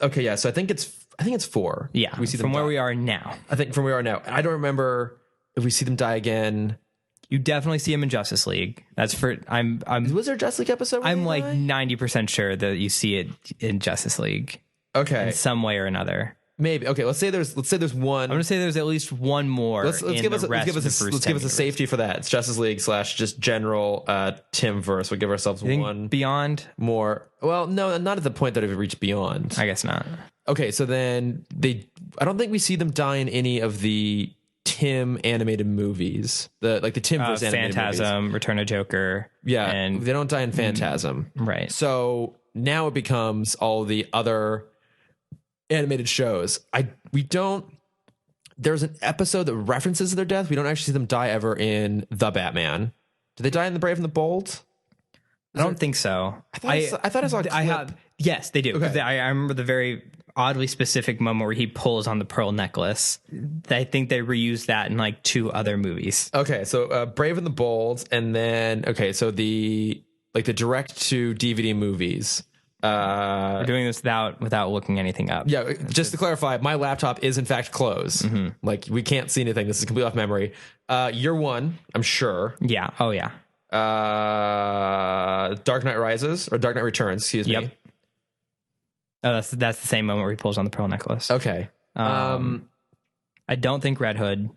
Okay, yeah. So I think it's 4. Yeah. We see them from where die. we are now. I think from where we are now. I don't remember if we see them die again. You definitely see him in Justice League. That's for Was there a Justice League episode? I'm like 90% sure that you see it in Justice League. Okay. In some way or another. Maybe. Okay, let's say there's one. I'm going to say there's at least one more. Let's give us a safety for that. It's Justice League / just general Timm verse. We'll give ourselves one Beyond more. Well, no, not at the point that it reached Beyond. I guess not. Okay, so then I don't think we see them die in any of the Timm animated movies, the Timm verse animated Phantasm, movies. Return of Joker. Yeah, and they don't die in Phantasm. Right. So now it becomes all the other animated shows. There's an episode that references their death. We don't actually see them die ever in The Batman. Do they die in The Brave and the Bold? I don't think so. I thought I saw a clip. Yes, they do. Okay. I remember the very oddly specific moment where he pulls on the pearl necklace. I think they reused that in like 2 other movies. Okay, so Brave and the Bold, and then so the direct to DVD movies. We're doing this without looking anything up. Yeah, just to clarify, my laptop is in fact closed. Like we can't see anything. This is completely off memory. Year One, I'm sure. Yeah. Oh yeah. Dark Knight Rises or Dark Knight Returns. Excuse me. Yep. Oh, that's the same moment where he pulls on the pearl necklace. Okay. I don't think Red Hood.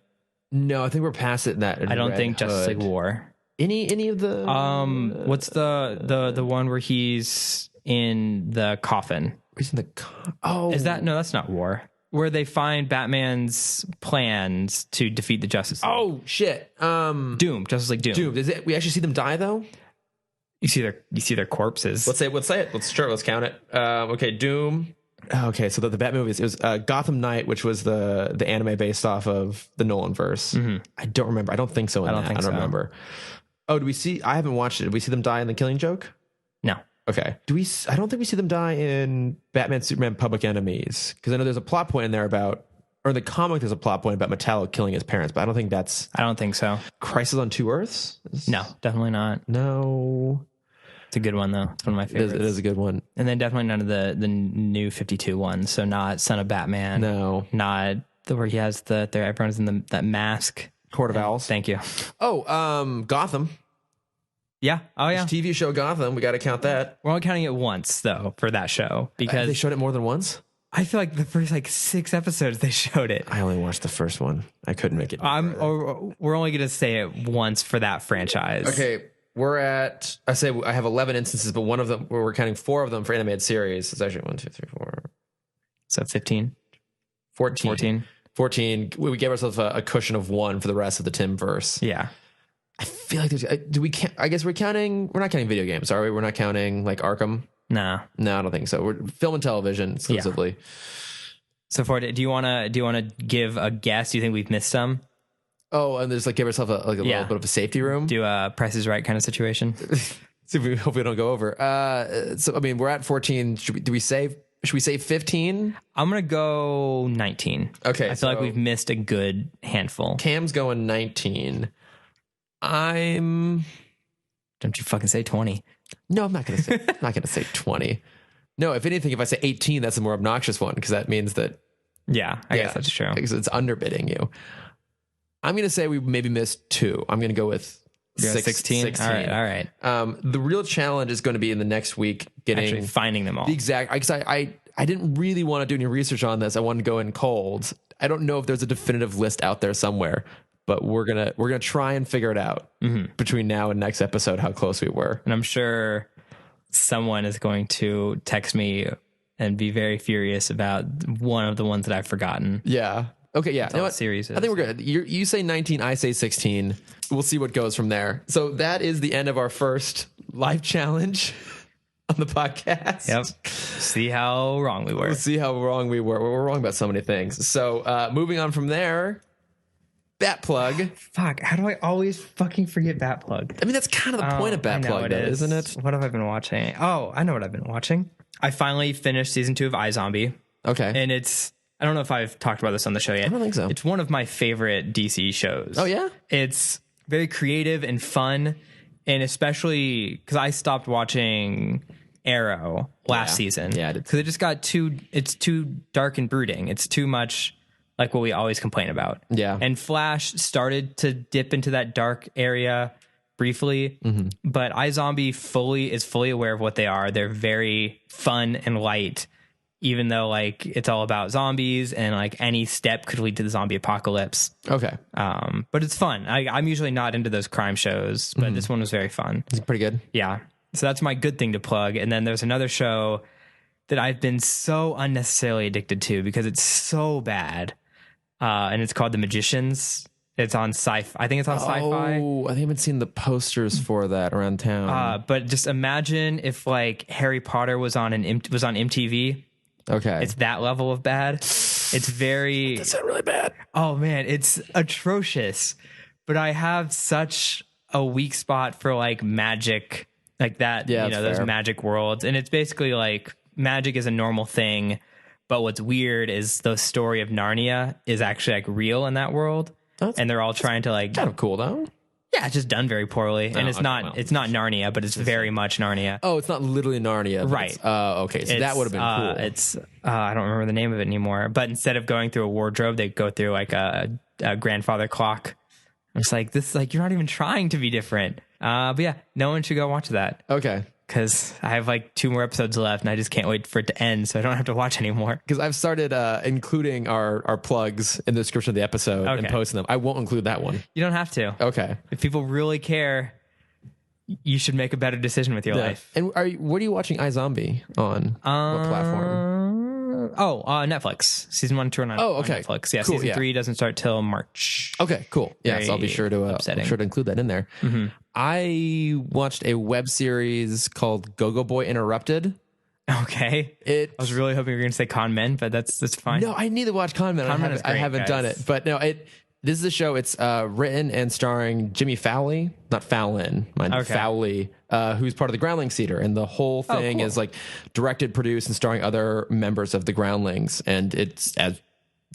No, I think we're past it in that. I don't think Justice League War. Any of the what's the one where he's in the coffin? He's in the is that no? That's not War. Where they find Batman's plans to defeat the Justice League. Oh shit! Doom, Justice League Doom. Doom. Is it? We actually see them die though. You see their corpses. Let's say it. Let's count it. Okay, Doom. Okay, so the Bat movies. It was Gotham Knight, which was the anime based off of the Nolan verse. I don't remember. I don't think so. I don't remember. Oh, do we see? I haven't watched it. Did we see them die in The Killing Joke? No. Okay. I don't think we see them die in Batman Superman Public Enemies, because I know there's a plot point in there about, or in the comic there's a plot point about Metallo killing his parents, but I don't think so. Crisis on Two Earths? No, definitely not. No. It's a good one though. It's one of my favorites. It is a good one. And then definitely none of the new 52 ones. So not Son of Batman. No. Not where he has everyone's in that mask. Court of Owls. Thank you. Oh, Gotham. Yeah. Oh yeah. TV show Gotham. We got to count that. We're only counting it once though for that show because they showed it more than once. I feel like the first 6 episodes they showed it. I only watched the first one. I couldn't make it. We're only gonna say it once for that franchise. Okay. We're at, I have 11 instances, but one of them, we're counting 4 of them for animated series. It's actually 1, 2, 3, 4. So 15? 14. We gave ourselves a cushion of 1 for the rest of the Timm verse. Yeah. I feel like I guess we're not counting video games, are we? We're not counting like Arkham? No, I don't think so. We're film and television exclusively. Yeah. So far, do you want to give a guess? Do you think we've missed some? Oh, and there's like give ourselves a little bit of a safety room. Do a Price is Right kind of situation. See if we hope we don't go over. So I mean, we're at 14. Should we say 15? I'm gonna go 19. Okay, I feel like we've missed a good handful. Cam's going 19. Don't you fucking say 20? No, I'm not gonna say 20. No, if anything, if I say 18, that's a more obnoxious one because that means that. Yeah, I guess that's true. Because it's underbidding you. I'm gonna say we maybe missed 2. I'm gonna go with 16. All right. The real challenge is going to be in the next week Actually finding them all. The exact. Because I didn't really want to do any research on this. I wanted to go in cold. I don't know if there's a definitive list out there somewhere, but we're gonna try and figure it out between now and next episode how close we were. And I'm sure someone is going to text me and be very furious about one of the ones that I've forgotten. Yeah. Okay, yeah. That's all the series is. I think we're good. You say 19, I say 16. We'll see what goes from there. So that is the end of our first live challenge on the podcast. Yep. See how wrong we were. We'll see how wrong we were. We're wrong about so many things. So moving on from there, Bat Plug. Fuck, how do I always fucking forget Bat Plug? I mean, that's kind of the point of Bat Plug, though, isn't it? What have I been watching? Oh, I know what I've been watching. I finally finished season 2 of iZombie. Okay. And I don't know if I've talked about this on the show yet. I don't think so. It's one of my favorite DC shows. Oh, yeah? It's very creative and fun. And especially because I stopped watching Arrow last season. Yeah, I did. Because it just got it's too dark and brooding. It's too much like what we always complain about. Yeah. And Flash started to dip into that dark area briefly. But iZombie is fully aware of what they are. They're very fun and light. Even though like it's all about zombies and like any step could lead to the zombie apocalypse. Okay. But it's fun. I'm usually not into those crime shows, but this one was very fun. It's pretty good. Yeah. So that's my good thing to plug. And then there's another show that I've been so unnecessarily addicted to because it's so bad. And it's called The Magicians. It's on I think it's on Sci-Fi. Oh, I haven't seen the posters for that around town. But just imagine if like Harry Potter was on MTV. Okay. It's that level of bad. It's very... That's not really bad. Oh, man. It's atrocious. But I have such a weak spot for, like, magic. Like that, yeah, those magic worlds. And it's basically, like, magic is a normal thing. But what's weird is the story of Narnia is actually, like, real in that world. And they're all trying to, like... Kind of cool, though. Yeah, it's just done very poorly. And it's not Narnia, but it's very much Narnia. Oh, it's not literally Narnia. Right. Okay. So that would have been cool. It's I don't remember the name of it anymore. But instead of going through a wardrobe, they go through like a grandfather clock. It's like this, like you're not even trying to be different. But yeah, no one should go watch that. Okay. Because I have like 2 more episodes left and I just can't wait for it to end so I don't have to watch anymore. Because I've started including our plugs in the description of the episode and posting them. I won't include that one. You don't have to. Okay. If people really care, you should make a better decision with your life. And what are you watching iZombie on? What platform? Netflix. Season 1, 2, and 9. Oh, okay. On Netflix. Yeah, cool, season 3 doesn't start till March. Okay, cool. Yeah, so I'll be sure to include that in there. I watched a web series called Go-Go Boy Interrupted. Okay. I was really hoping you were going to say Con Men, but that's fine. No, I need to watch Con Men. I haven't done it. But no, this is a show. It's written and starring Jimmy Fowley, not Fallon, Fowley, who's part of the Groundlings Theater. And the whole thing is like directed, produced, and starring other members of the Groundlings. And it's, as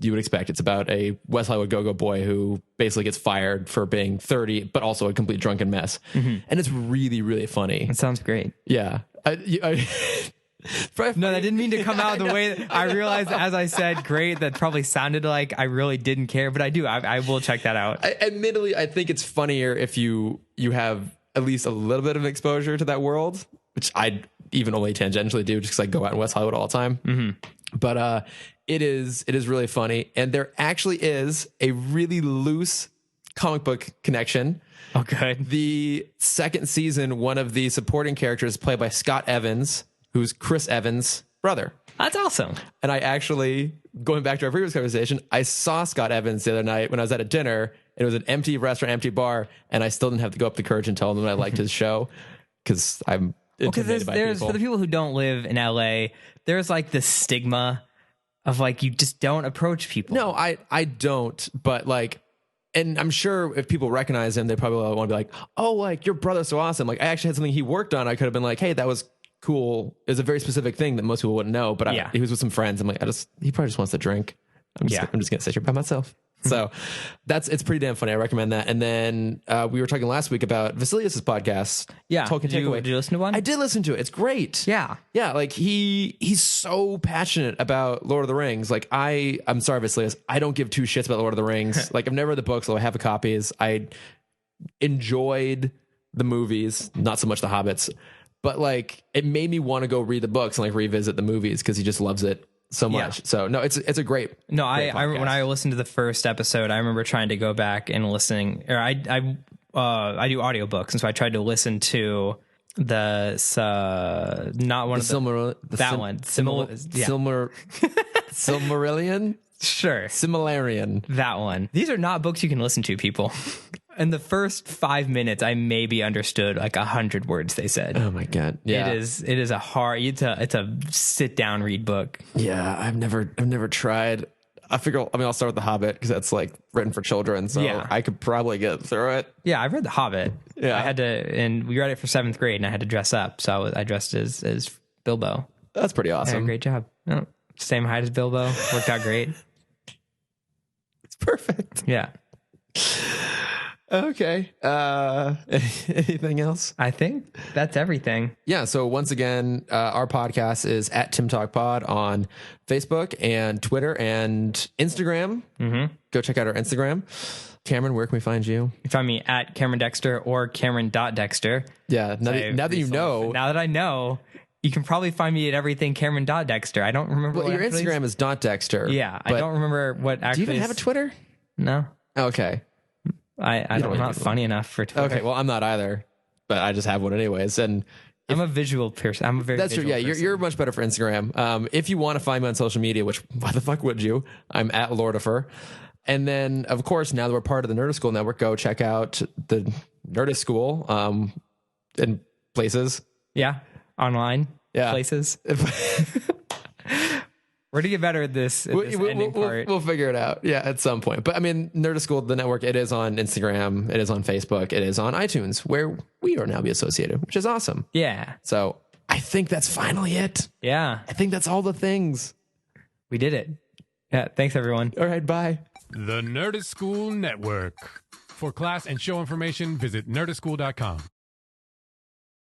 you would expect, it's about a West Hollywood go-go boy who basically gets fired for being 30, but also a complete drunken mess. And it's really, really funny. It sounds great. Yeah. No, that didn't mean to come out the way that I realized as I said, great. That probably sounded like I really didn't care, but I do. I will check that out. Admittedly, I think it's funnier if you have at least a little bit of exposure to that world, which I even only tangentially do just because I go out in West Hollywood all the time. But it is really funny. And there actually is a really loose comic book connection. Oh, good. The second season, one of the supporting characters played by Scott Evans, who's Chris Evans' brother. That's awesome. And I actually, going back to our previous conversation, I saw Scott Evans the other night when I was at a dinner. It was an empty restaurant, empty bar, and I still didn't have to go up the courage and tell him that I liked his show because I'm intimidated by people. For the people who don't live in LA, there's like this stigma of like, you just don't approach people. No, I don't. But like, and I'm sure if people recognize him, they probably want to be like, oh, like your brother's so awesome. Like I actually had something he worked on. I could have been like, hey, that was cool. It was a very specific thing that most people wouldn't know. But he was with some friends. I'm like, he probably just wants to drink. I'm just going to sit here by myself. So it's pretty damn funny. I recommend that. And then we were talking last week about Vasilius's podcast. Yeah. Tolkien Takeaway. Did you listen to one? I did listen to it. It's great. Yeah. Yeah. Like he's so passionate about Lord of the Rings. Like I'm sorry, Vasilius. I don't give two shits about Lord of the Rings. Like I've never read the books, although I have the copies. I enjoyed the movies, not so much the Hobbits, but like it made me want to go read the books and like revisit the movies because he just loves it so much. So no, it's a great. No, great I when I listened to the first episode, I remember trying to go back and listening. Or I do audiobooks, and so I tried to listen to the not one of the that one Silmarillion. Sure, Similarian. That one. These are not books you can listen to, people. In the first 5 minutes, I maybe understood like 100 words they said. Oh my god! Yeah, it is a hard. It's a sit down read book. Yeah, I've never tried. I'll start with The Hobbit because that's like written for children, so I could probably get through it. Yeah, I've read The Hobbit. Yeah, I had to, and we read it for 7th grade, and I had to dress up, so I dressed as Bilbo. That's pretty awesome. Great job. Oh, same height as Bilbo. Worked out great. It's perfect. Yeah. Okay. Anything else? I think that's everything. Yeah. So once again, our podcast is at Timm Talk Pod on Facebook and Twitter and Instagram. Mm-hmm. Go check out our Instagram. Cameron, where can we find you? You find me at Cameron Dexter or Cameron.Dexter. Yeah. Now that you know. Now that I know, you can probably find me at everything Cameron.Dexter. I don't remember. Well, your Instagram is .Dexter. Yeah. I don't remember what actually. Do you even have a Twitter? No. Okay. I'm not funny enough for Twitter. Okay, well, I'm not either, but I just have one anyways. And I'm a visual person. I'm a very that's true. Yeah, person. you're much better for Instagram. If you want to find me on social media, which why the fuck would you? I'm at Lordifer. And then, of course, now that we're part of the Nerdist School Network, go check out the Nerdist School in places. Yeah, online places. We're to get better at this. We'll figure it out. Yeah, at some point. But I mean, Nerdist School, the network, it is on Instagram, it is on Facebook, it is on iTunes, where we are now be associated, which is awesome. Yeah. So I think that's finally it. Yeah. I think that's all the things. We did it. Yeah. Thanks, everyone. All right. Bye. The Nerdist School Network. For class and show information, visit nerdistschool.com.